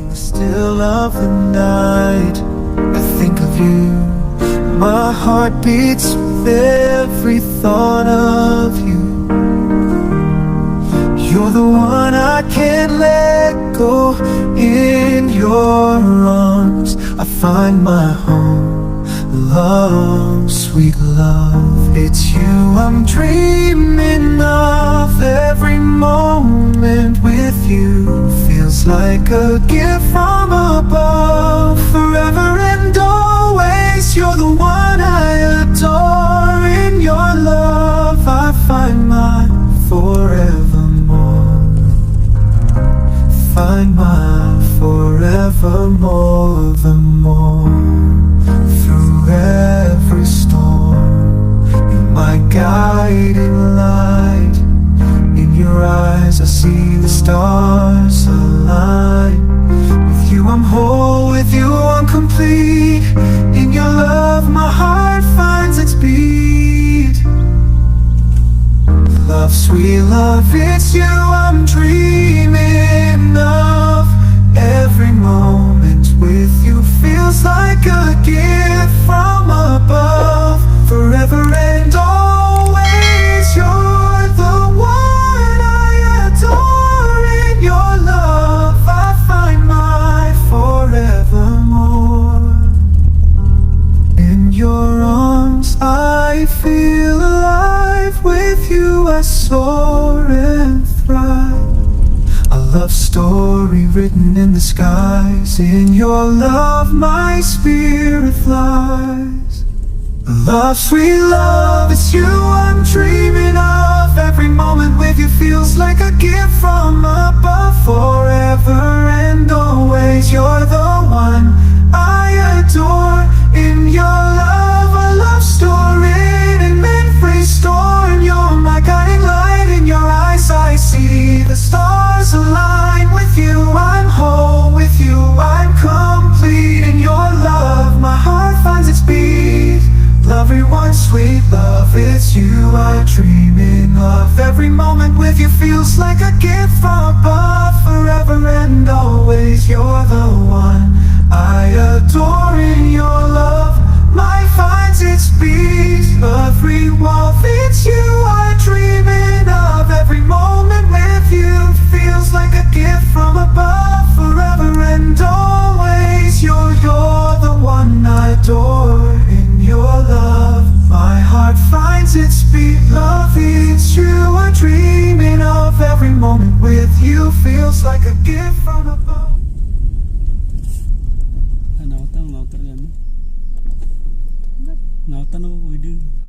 the still of the night, I think of you. My heart beats with every thought of you. You're the one I can't let go. In your arms I find my home. Love, sweet love, it's you I'm dreaming of. Every moment with you feels like a gift from above. Forever and always, you're the one I adore. In your love I find my forevermore. Find my forevermore, the more. Through every storm, you're my guiding light. In your eyes I see the stars align. With you I'm whole, with you I'm complete. In your love my heart finds its beat. Love, sweet love, it's you I'm dreaming of. Every moment with you feels like a gift from above. Forever and always, you're the one I adore. In your love I find my forevermore. In your arms I feel alive. With you I soar and thrive. A love story written in the skies. In your love my spirit flies. Love, sweet love, it's you I'm dreaming of. Every moment with you feels like a gift from above. Forever and always, you're the one I adore. In your love a love story in mid-free storm. You're my guiding light. In your eyes I see the stars align. With you I'm whole, with you I'm complete. In your love my heart finds its beat. Love, everyone, sweet love, it's you I'm dreaming of. Every moment with you feels like a gift from above. Forever and always, you're the one I adore. In your love my finds its beat. Every wolf, it's you I'm dreaming of. Every moment with you feels like a gift from above. Forever and always, you're the one I adore. In your love my heart finds its beat. Love, it's you I'm dreaming of. Every moment with you feels like a gift from above. Nautan ako video.